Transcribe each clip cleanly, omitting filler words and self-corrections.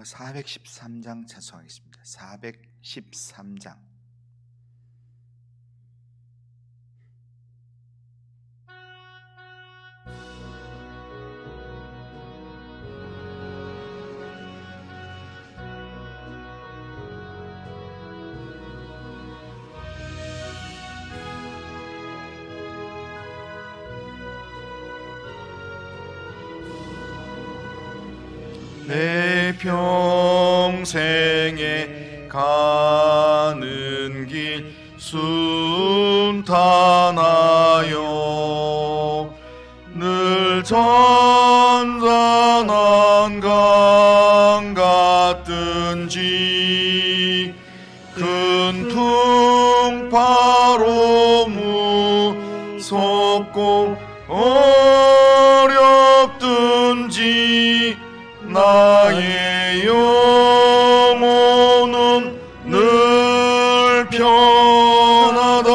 413장 찬송하겠습니다. 413장. 내 평생에 가는 길 순탄하여 늘 잔잔한 강 같든지 큰 풍파로 무섭고 어렵든지 나의 영혼은 늘 편하다.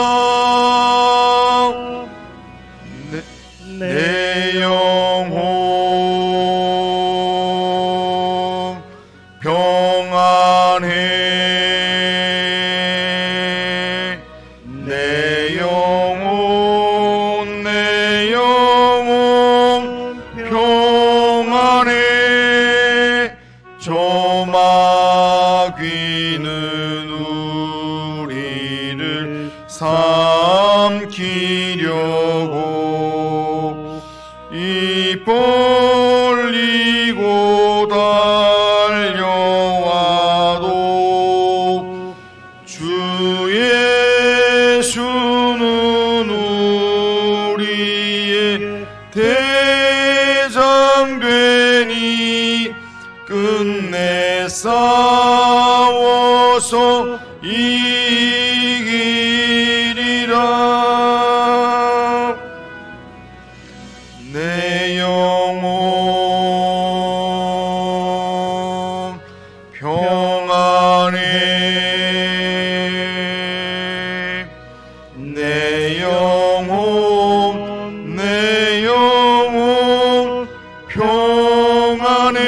내 영혼 평안해. 내 영혼 평안해. 조마귀는 우리를 삼키려고 입 벌리고 달려와도 주 예수는 우리의 대장되니 끝내 싸워서 이기리라. 내 영혼 평안해. 내 영혼 평안해.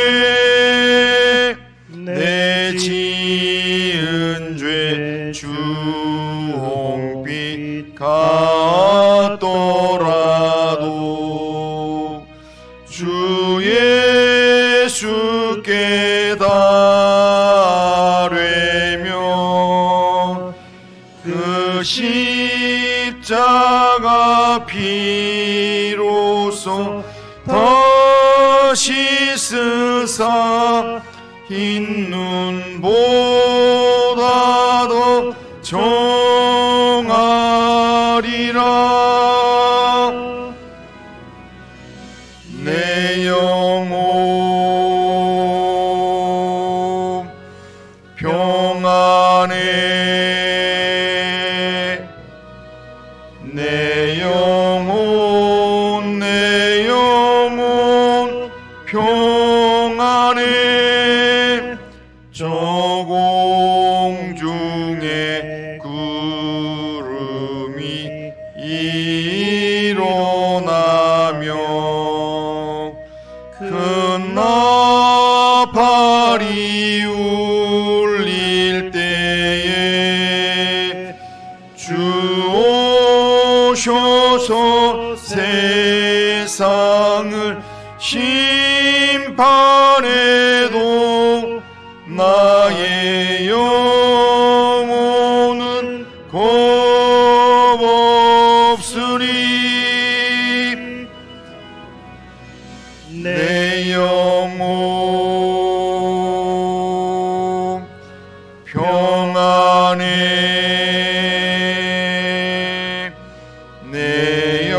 내 지은 죄 주홍빛 같더라도 주 예수께 달되면 그 십자가 피로써 다시 쓰사 흰 눈보다 더 정하리라. 내 영혼 평안해. 내 영혼 평안해. 저 공중에 구름이 일어나며 큰 나팔이 울릴 때에 주 오셔서 세상을 심판해도 나의 영혼은 겁없으리. 내 영혼 평안해. 내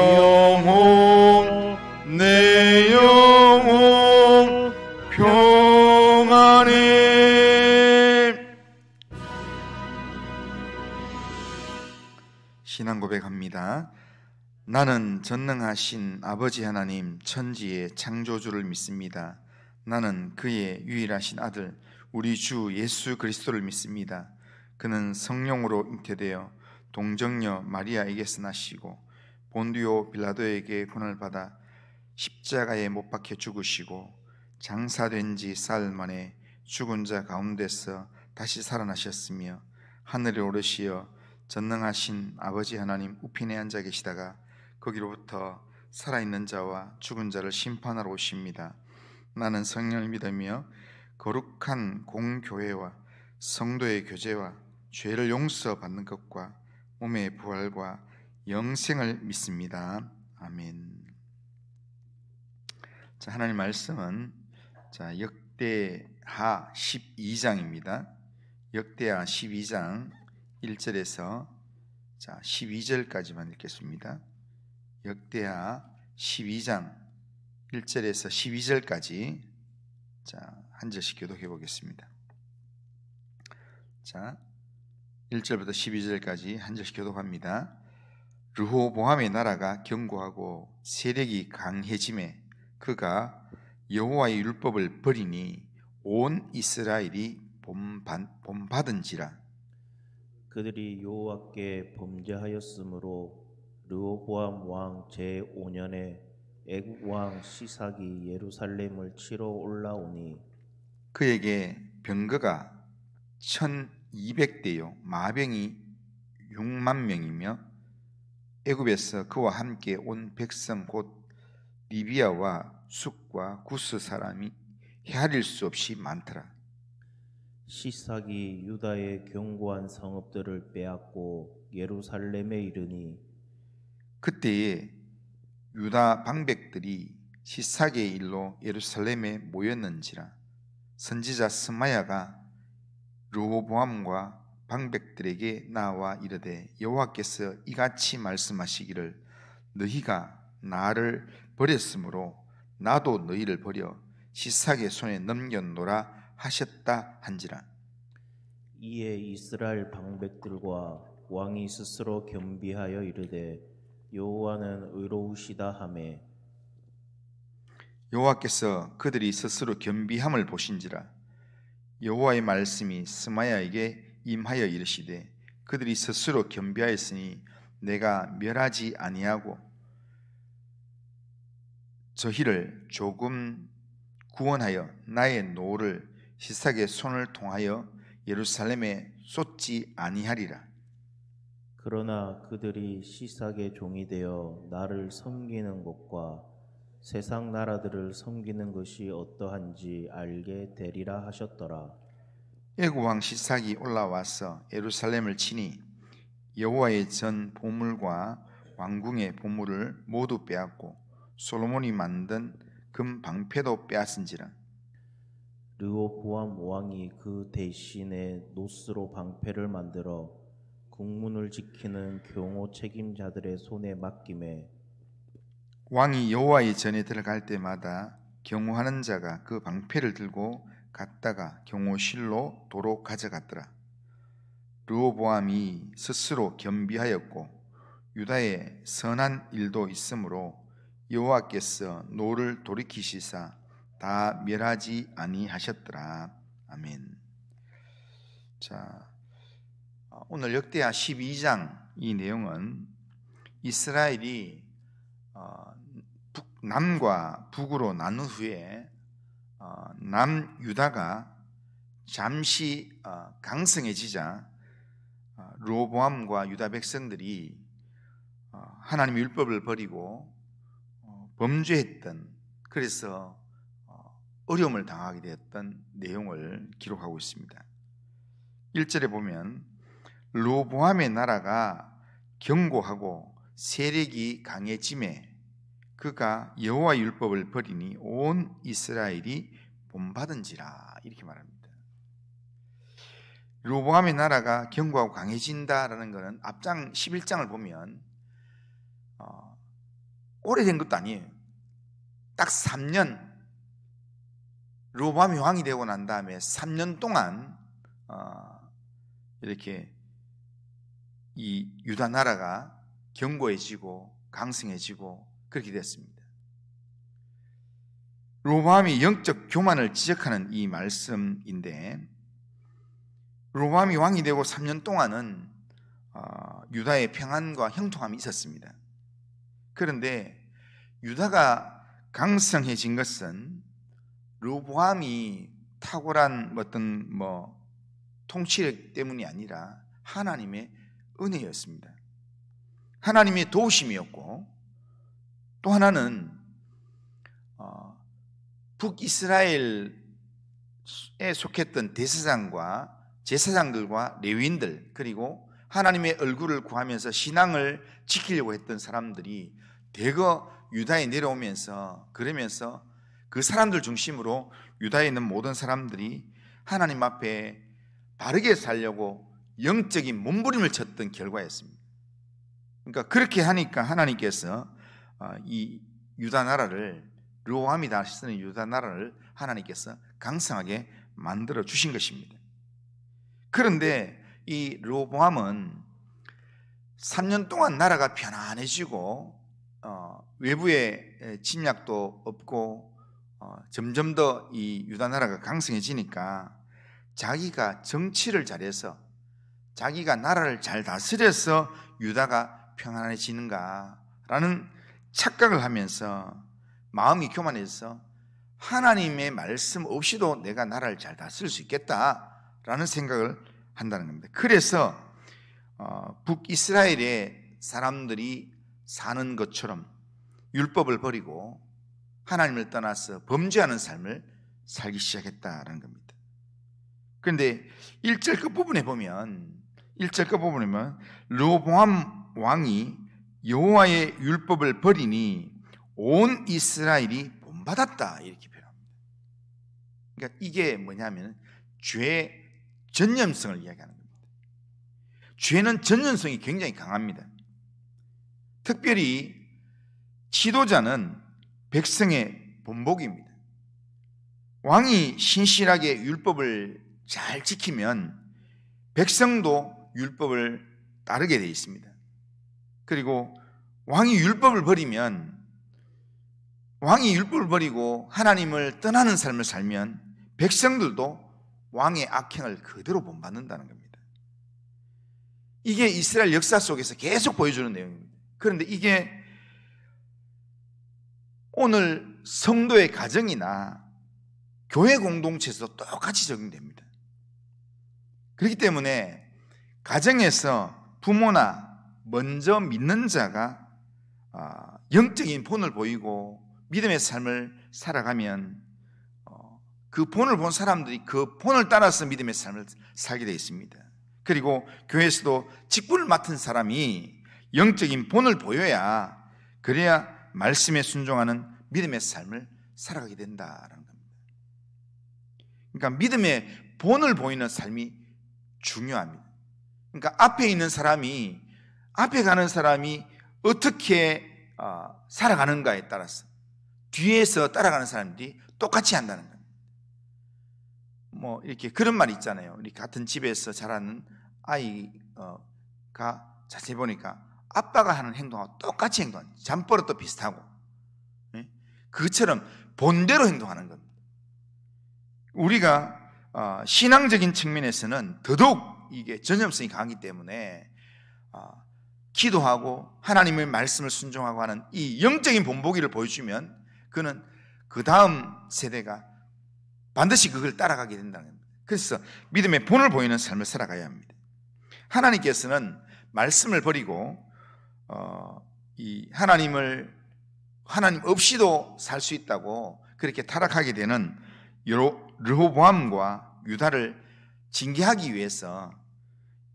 영혼 평안해. 신앙 고백합니다. 나는 전능하신 아버지 하나님 천지의 창조주를 믿습니다. 나는 그의 유일하신 아들 우리 주 예수 그리스도를 믿습니다. 그는 성령으로 잉태되어 동정녀 마리아에게서 나시고 본디오 빌라도에게 고난을 받아 십자가에 못 박혀 죽으시고 장사된 지 사흘 만에 죽은 자 가운데서 다시 살아나셨으며 하늘에 오르시어 전능하신 아버지 하나님 우편에 앉아 계시다가 거기로부터 살아있는 자와 죽은 자를 심판하러 오십니다. 나는 성령을 믿으며 거룩한 공교회와 성도의 교제와 죄를 용서받는 것과 몸의 부활과 영생을 믿습니다. 아멘. 자, 하나님 말씀은 역대하 12장입니다. 역대하 12장 1절에서 12절까지만 읽겠습니다. 역대하 12장 1절에서 12절까지 한 절씩 교독해 보겠습니다. 1절부터 12절까지 한 절씩 교독합니다. 르호보암의 나라가 견고하고 세력이 강해짐에 그가 여호와의 율법을 버리니 온 이스라엘이 본받은지라. 그들이 여호와께 범죄하였으므로 르호보암 왕 제5년에 애국 왕 시삭이 예루살렘을 치러 올라오니 그에게 병거가 1200대요 마병이 6만 명이며 애굽에서 그와 함께 온 백성 곧 리비아와 숫과 구스 사람이 헤아릴 수 없이 많더라. 시삭이 유다의 견고한 성읍들을 빼앗고 예루살렘에 이르니 그때에 유다 방백들이 시삭의 일로 예루살렘에 모였는지라. 선지자 스마야가 르호보암과 방백들에게 나와 이르되 여호와께서 이같이 말씀하시기를 너희가 나를 버렸으므로 나도 너희를 버려 시삭의 손에 넘겨노라 하셨다 한지라. 이에 이스라엘 방백들과 왕이 스스로 겸비하여 이르되 여호와는 의로우시다 하매 여호와께서 그들이 스스로 겸비함을 보신지라. 여호와의 말씀이 스마야에게 임하여 이르시되 그들이 스스로 겸비하였으니 내가 멸하지 아니하고 저희를 조금 구원하여 나의 노를 시삭의 손을 통하여 예루살렘에 쏟지 아니하리라. 그러나 그들이 시삭의 종이 되어 나를 섬기는 것과 세상 나라들을 섬기는 것이 어떠한지 알게 되리라 하셨더라. 애굽 왕 시삭이 올라와서 예루살렘을 치니 여호와의 전 보물과 왕궁의 보물을 모두 빼앗고 솔로몬이 만든 금 방패도 빼앗은지라. 르호보암 왕이 그 대신에 노스로 방패를 만들어 국문을 지키는 경호 책임자들의 손에 맡김에 왕이 여호와의 전에 들어갈 때마다 경호하는 자가 그 방패를 들고 갔다가 경호실로 도로 가져갔더라. 르호보암이 스스로 겸비하였고 유다에 선한 일도 있으므로 여호와께서 노를 돌이키시사 다 멸하지 아니하셨더라. 아멘. 자, 오늘 역대하 12장 이 내용은 이스라엘이 남과 북으로 나눈 후에 남유다가 잠시 강성해지자 르호보암과 유다 백성들이 하나님의 율법을 버리고 범죄했던, 그래서 어려움을 당하게 되었던 내용을 기록하고 있습니다. 1절에 보면 르호보암의 나라가 견고하고 세력이 강해짐에 그가 여호와의 율법을 버리니 온 이스라엘이 본받은지라, 이렇게 말합니다. 르호보암의 나라가 견고하고 강해진다라는 것은 앞장 11장을 보면 오래된 것도 아니에요. 딱 3년, 르호보암이 왕이 되고 난 다음에 3년 동안 이렇게 이 유다 나라가 견고해지고 강성해지고 그렇게 됐습니다. 르호보암이 영적 교만을 지적하는 이 말씀인데, 르호보암이 왕이 되고 3년 동안은 유다의 평안과 형통함이 있었습니다. 그런데 유다가 강성해진 것은 르호보암이 탁월한 어떤 통치력 때문이 아니라 하나님의 은혜였습니다. 하나님의 도우심이었고, 또 하나는 북이스라엘에 속했던 대제사장과 제사장들과 레위인들, 그리고 하나님의 얼굴을 구하면서 신앙을 지키려고 했던 사람들이 대거 유다에 내려오면서, 그러면서 그 사람들 중심으로 유다에 있는 모든 사람들이 하나님 앞에 바르게 살려고 영적인 몸부림을 쳤던 결과였습니다. 그러니까 그렇게 하니까 하나님께서 이 유다 나라를, 르호보암이 다스리는 유다 나라를 하나님께서 강성하게 만들어 주신 것입니다. 그런데 이 르호보암은 3년 동안 나라가 편안해지고 외부의 침략도 없고 점점 더 이 유다 나라가 강성해지니까 자기가 정치를 잘해서, 자기가 나라를 잘 다스려서 유다가 평안해지는가라는 착각을 하면서 마음이 교만해서 하나님의 말씀 없이도 내가 나라를 잘 다스릴 수 있겠다라는 생각을 한다는 겁니다. 그래서 북이스라엘의 사람들이 사는 것처럼 율법을 버리고 하나님을 떠나서 범죄하는 삶을 살기 시작했다라는 겁니다. 그런데 1절 끝부분에 보면 르호보암 왕이 여호와의 율법을 버리니 온 이스라엘이 본받았다, 이렇게 표현합니다. 그러니까 이게 뭐냐면 죄의 전념성을 이야기하는 겁니다. 죄는 전념성이 굉장히 강합니다. 특별히 지도자는 백성의 본복입니다. 왕이 신실하게 율법을 잘 지키면 백성도 율법을 따르게 되어 있습니다. 그리고 왕이 율법을 버리고 하나님을 떠나는 삶을 살면 백성들도 왕의 악행을 그대로 본받는다는 겁니다. 이게 이스라엘 역사 속에서 계속 보여주는 내용입니다. 그런데 이게 오늘 성도의 가정이나 교회 공동체에서 똑같이 적용됩니다. 그렇기 때문에 가정에서 부모나 먼저 믿는 자가 영적인 본을 보이고 믿음의 삶을 살아가면 그 본을 본 사람들이 그 본을 따라서 믿음의 삶을 살게 되어 있습니다. 그리고 교회에서도 직분을 맡은 사람이 영적인 본을 보여야, 그래야 말씀에 순종하는 믿음의 삶을 살아가게 된다는 겁니다. 그러니까 믿음의 본을 보이는 삶이 중요합니다. 그러니까 앞에 가는 사람이 어떻게 살아가는가에 따라서 뒤에서 따라가는 사람들이 똑같이 한다는 겁니다. 이렇게 그런 말이 있잖아요. 우리 같은 집에서 자라는 아이가 자세히 보니까 아빠가 하는 행동하고 똑같이 행동하는, 잠버릇도 비슷하고, 그것처럼 본대로 행동하는 겁니다. 우리가 신앙적인 측면에서는 더더욱 이게 전념성이 강하기 때문에 기도하고 하나님의 말씀을 순종하고 하는 이 영적인 본보기를 보여주면 그는 그 다음 세대가 반드시 그걸 따라가게 된다는 겁니다. 그래서 믿음의 본을 보이는 삶을 살아가야 합니다. 하나님께서는 말씀을 버리고 이 하나님 없이도 살 수 있다고 그렇게 타락하게 되는 르호보암과 유다를 징계하기 위해서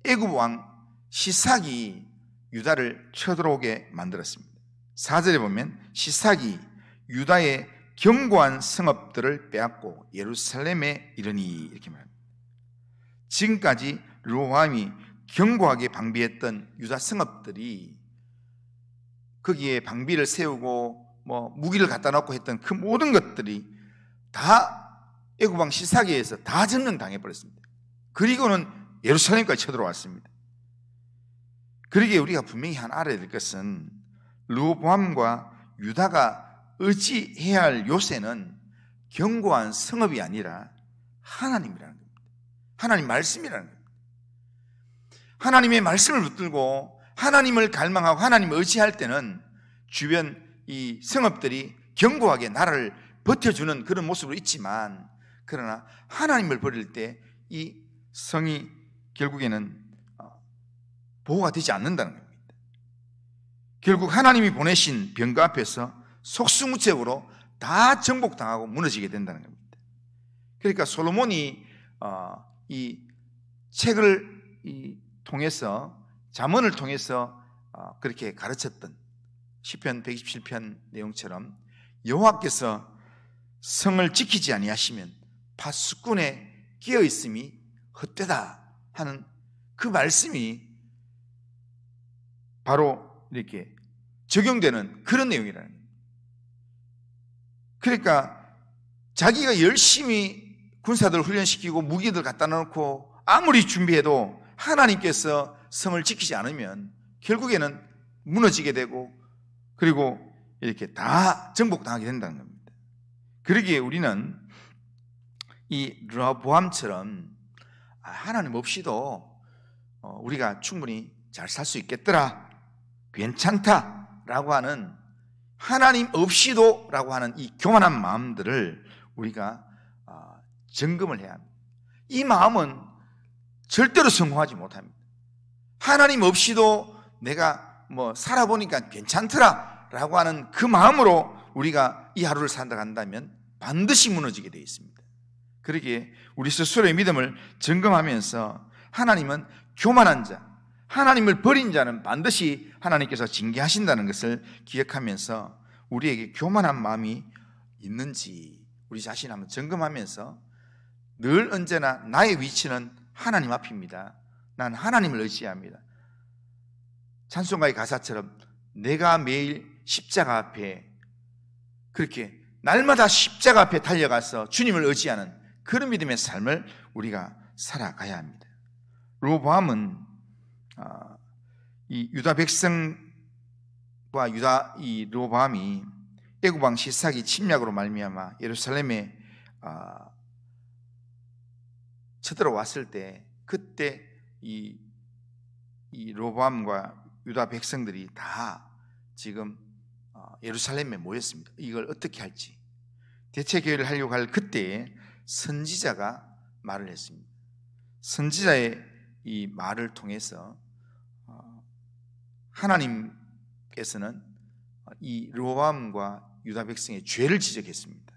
애굽 왕 시삭이 유다를 쳐들어오게 만들었습니다. 4절에 보면 시삭이 유다의 견고한 성읍들을 빼앗고 예루살렘에 이르니, 이렇게 말합니다. 지금까지 르호보암이 견고하게 방비했던 유다 성읍들이, 거기에 방비를 세우고 무기를 갖다 놓고 했던 그 모든 것들이 다 애굽 왕 시삭에 의해서 다 점령당해 버렸습니다. 그리고는 예루살렘까지 쳐들어왔습니다. 그러기에 우리가 분명히 알아야 될 것은 르호보암과 유다가 의지해야 할 요새는 견고한 성읍이 아니라 하나님이라는 겁니다. 하나님 말씀이라는 겁니다. 하나님의 말씀을 붙들고 하나님을 갈망하고 하나님을 의지할 때는 주변 이 성읍들이 견고하게 나라를 버텨주는 그런 모습으로 있지만, 그러나 하나님을 버릴 때 이 성이 결국에는 보호가 되지 않는다는 겁니다. 결국 하나님이 보내신 병거 앞에서 속수무책으로 다 정복당하고 무너지게 된다는 겁니다. 그러니까 솔로몬이 이 책을 통해서, 잠언을 통해서 그렇게 가르쳤던 시편 127편 내용처럼 여호와께서 성을 지키지 아니하시면 파수꾼의 끼어 있음이 헛되다 하는 그 말씀이 바로 이렇게 적용되는 그런 내용이라는 거예요. 그러니까 자기가 열심히 군사들 훈련시키고 무기들 갖다 놓고 아무리 준비해도 하나님께서 성을 지키지 않으면 결국에는 무너지게 되고, 그리고 이렇게 다 정복당하게 된다는 겁니다. 그러기에 우리는 이 르호보암처럼 하나님 없이도 우리가 충분히 잘 살 수 있겠더라, 괜찮다라고 하는, 하나님 없이도 라고 하는 이 교만한 마음들을 우리가 점검을 해야 합니다. 이 마음은 절대로 성공하지 못합니다. 하나님 없이도 내가 살아보니까 괜찮더라 라고 하는 그 마음으로 우리가 이 하루를 산다고 한다면 반드시 무너지게 되어 있습니다. 그러기에 우리 스스로의 믿음을 점검하면서 하나님은 교만한 자, 하나님을 버린 자는 반드시 하나님께서 징계하신다는 것을 기억하면서 우리에게 교만한 마음이 있는지 우리 자신 한번 점검하면서 늘 언제나 나의 위치는 하나님 앞입니다. 난 하나님을 의지합니다. 찬송가의 가사처럼 내가 매일 십자가 앞에, 그렇게 날마다 십자가 앞에 달려가서 주님을 의지하는 그런 믿음의 삶을 우리가 살아가야 합니다. 르호보암은 이 유다 백성과 이 르호보암이 애굽 왕 시삭이 침략으로 말미암아 예루살렘에 쳐들어왔을 때, 그때 이 르호보암과 유다 백성들이 다 지금 예루살렘에 모였습니다. 이걸 어떻게 할지 대체 계획을 하려고 할 그때에 선지자가 말을 했습니다. 선지자의 이 말을 통해서 하나님께서는 이 르호보암과 유다 백성의 죄를 지적했습니다.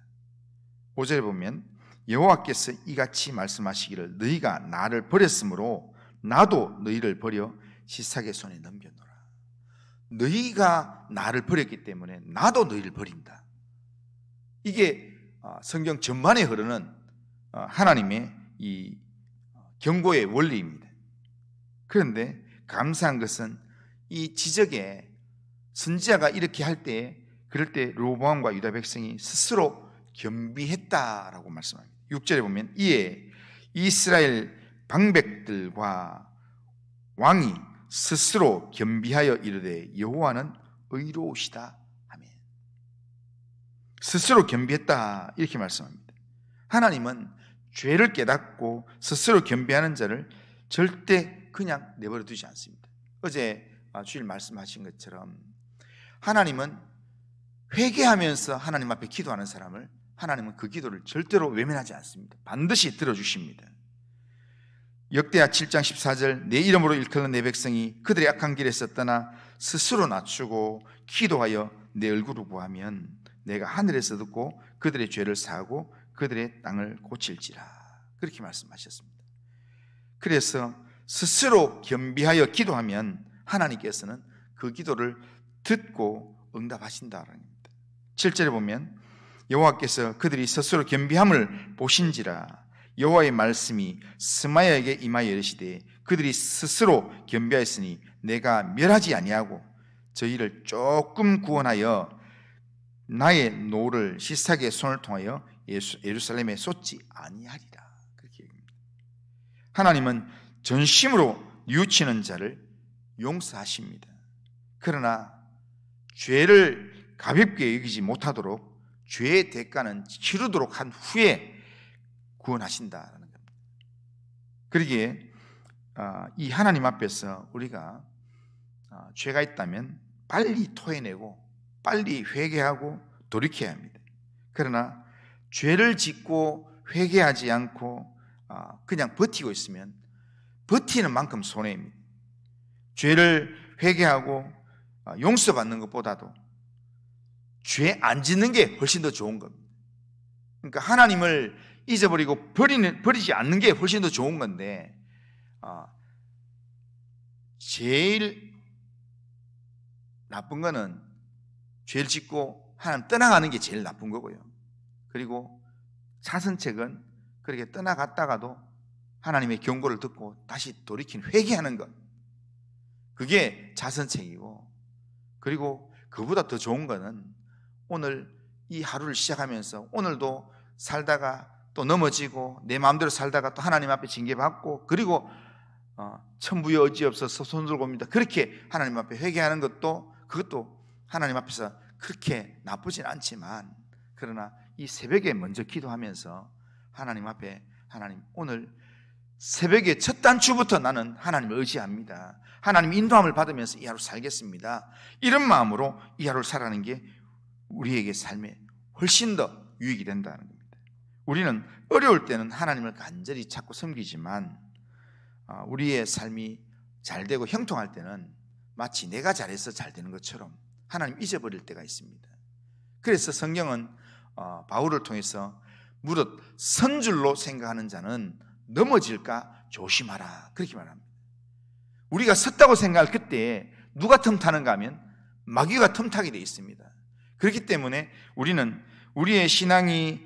5절에 보면 여호와께서 이같이 말씀하시기를 너희가 나를 버렸으므로 나도 너희를 버려 시삭의 손에 넘겨놓으라. 너희가 나를 버렸기 때문에 나도 너희를 버린다. 이게 성경 전반에 흐르는 하나님의 이 경고의 원리입니다. 그런데 감사한 것은 이 지적에 선지자가 이렇게 할 때, 그럴 때 르호보암과 유다 백성이 스스로 겸비했다라고 말씀합니다. 6절에 보면 이에 이스라엘 방백들과 왕이 스스로 겸비하여 이르되 여호와는 의로우시다 하며, 스스로 겸비했다 이렇게 말씀합니다. 하나님은 죄를 깨닫고 스스로 겸비하는 자를 절대 그냥 내버려 두지 않습니다. 어제 주일 말씀하신 것처럼 하나님은 회개하면서 하나님 앞에 기도하는 사람을, 하나님은 그 기도를 절대로 외면하지 않습니다. 반드시 들어주십니다. 역대하 7장 14절 내 이름으로 일컫는 내 백성이 그들의 악한 길에서 떠나 스스로 낮추고 기도하여 내 얼굴을 구하면 내가 하늘에서 듣고 그들의 죄를 사하고 그들의 땅을 고칠지라, 그렇게 말씀하셨습니다. 그래서 스스로 겸비하여 기도하면 하나님께서는 그 기도를 듣고 응답하신다는 겁니다. 7절에 보면 여호와께서 그들이 스스로 겸비함을 보신지라 여호와의 말씀이 스마야에게 임하여 이르시되 그들이 스스로 겸비하였으니 내가 멸하지 아니하고 저희를 조금 구원하여 나의 노를 시삭의 손을 통하여 예루살렘에 쏟지 아니하리라, 그렇게 얘기합니다. 하나님은 전심으로 뉘우치는 자를 용서하십니다. 그러나 죄를 가볍게 여기지 못하도록 죄의 대가는 치르도록 한 후에 구원하신다는 겁니다. 그러기에 이 하나님 앞에서 우리가 죄가 있다면 빨리 토해내고 빨리 회개하고 돌이켜야 합니다. 그러나 죄를 짓고 회개하지 않고 그냥 버티고 있으면 버티는 만큼 손해입니다. 죄를 회개하고 용서받는 것보다도 죄 안 짓는 게 훨씬 더 좋은 겁니다. 그러니까 하나님을 잊어버리고 버리지 않는 게 훨씬 더 좋은 건데 제일 나쁜 거는 죄를 짓고 하나님 떠나가는 게 제일 나쁜 거고요. 그리고 차선책은 그렇게 떠나갔다가도 하나님의 경고를 듣고 다시 돌이킨 회개하는 것, 그게 자선책이고, 그리고 그보다 더 좋은 거는 오늘 이 하루를 시작하면서 오늘도 살다가 또 넘어지고 내 마음대로 살다가 또 하나님 앞에 징계받고, 그리고 천부의 의지 없어서 손 들고 옵니다, 그렇게 하나님 앞에 회개하는 것도, 그것도 하나님 앞에서 그렇게 나쁘진 않지만, 그러나 이 새벽에 먼저 기도하면서 하나님 앞에, 하나님 오늘 새벽에 첫 단추부터 나는 하나님을 의지합니다, 하나님 인도함을 받으면서 이 하루 살겠습니다, 이런 마음으로 이 하루를 살아가는 게 우리에게 삶에 훨씬 더 유익이 된다는 겁니다. 우리는 어려울 때는 하나님을 간절히 찾고 섬기지만 우리의 삶이 잘 되고 형통할 때는 마치 내가 잘해서 잘 되는 것처럼 하나님 잊어버릴 때가 있습니다. 그래서 성경은 바울을 통해서 무릇 선줄로 생각하는 자는 넘어질까 조심하라, 그렇게 말합니다. 우리가 섰다고 생각할 그때에 누가 틈타는가 하면 마귀가 틈타게 되어 있습니다. 그렇기 때문에 우리는 우리의 신앙이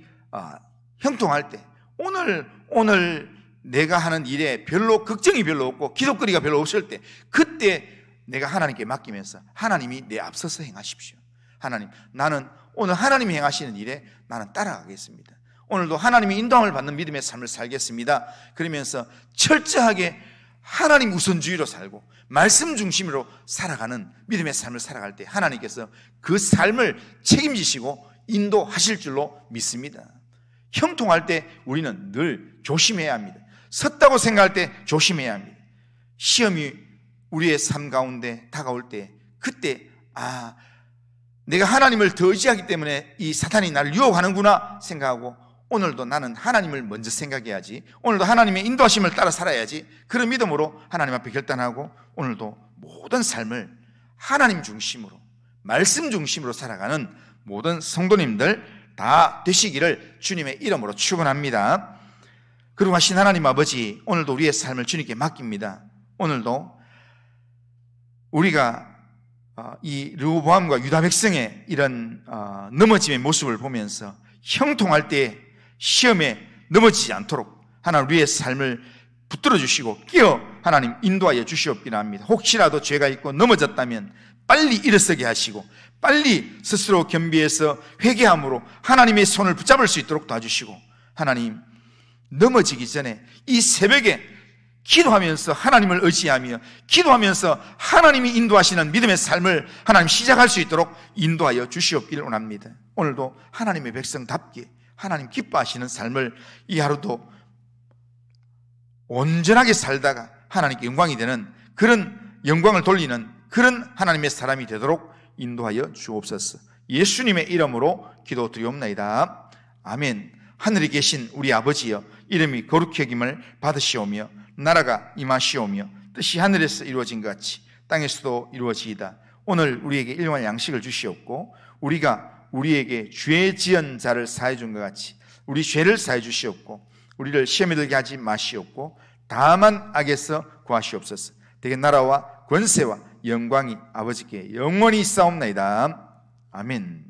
형통할 때, 오늘 내가 하는 일에 별로 걱정이 별로 없고 기도거리가 별로 없을 때, 그때 내가 하나님께 맡기면서 하나님이 내 앞서서 행하십시오. 하나님, 나는 오늘 하나님이 행하시는 일에 나는 따라가겠습니다. 오늘도 하나님이 인도함을 받는 믿음의 삶을 살겠습니다. 그러면서 철저하게 하나님 우선주의로 살고 말씀 중심으로 살아가는 믿음의 삶을 살아갈 때 하나님께서 그 삶을 책임지시고 인도하실 줄로 믿습니다. 형통할 때 우리는 늘 조심해야 합니다. 섰다고 생각할 때 조심해야 합니다. 시험이 우리의 삶 가운데 다가올 때, 그때 내가 하나님을 더 의지하기 때문에 이 사탄이 나를 유혹하는구나 생각하고, 오늘도 나는 하나님을 먼저 생각해야지, 오늘도 하나님의 인도하심을 따라 살아야지, 그런 믿음으로 하나님 앞에 결단하고 오늘도 모든 삶을 하나님 중심으로 말씀 중심으로 살아가는 모든 성도님들 다 되시기를 주님의 이름으로 축원합니다. 그리고 하신 하나님 아버지, 오늘도 우리의 삶을 주님께 맡깁니다. 오늘도 우리가 이 르호보암과 유다 백성의 이런 넘어짐의 모습을 보면서 형통할 때 시험에 넘어지지 않도록 하나님 우리의 삶을 붙들어 주시고 끼어 하나님 인도하여 주시옵기를 합니다. 혹시라도 죄가 있고 넘어졌다면 빨리 일어서게 하시고 빨리 스스로 겸비해서 회개함으로 하나님의 손을 붙잡을 수 있도록 도와주시고, 하나님 넘어지기 전에 이 새벽에 기도하면서 하나님을 의지하며 기도하면서 하나님이 인도하시는 믿음의 삶을 하나님 시작할 수 있도록 인도하여 주시옵기를 원합니다. 오늘도 하나님의 백성답게 하나님 기뻐하시는 삶을 이 하루도 온전하게 살다가 하나님께 영광이 되는 그런 영광을 돌리는 그런 하나님의 사람이 되도록 인도하여 주옵소서. 예수님의 이름으로 기도드리옵나이다. 아멘. 하늘에 계신 우리 아버지여, 이름이 거룩히 여김을 받으시오며 나라가 임하시오며 뜻이 하늘에서 이루어진 것 같이 땅에서도 이루어지이다. 오늘 우리에게 일용할 양식을 주시옵고 우리가 우리에게 죄 지은 자를 사해 준 것 같이 우리 죄를 사해 주시옵고 우리를 시험에 들게 하지 마시옵고 다만 악에서 구하시옵소서. 대개 나라와 권세와 영광이 아버지께 영원히 있사옵나이다. 아멘.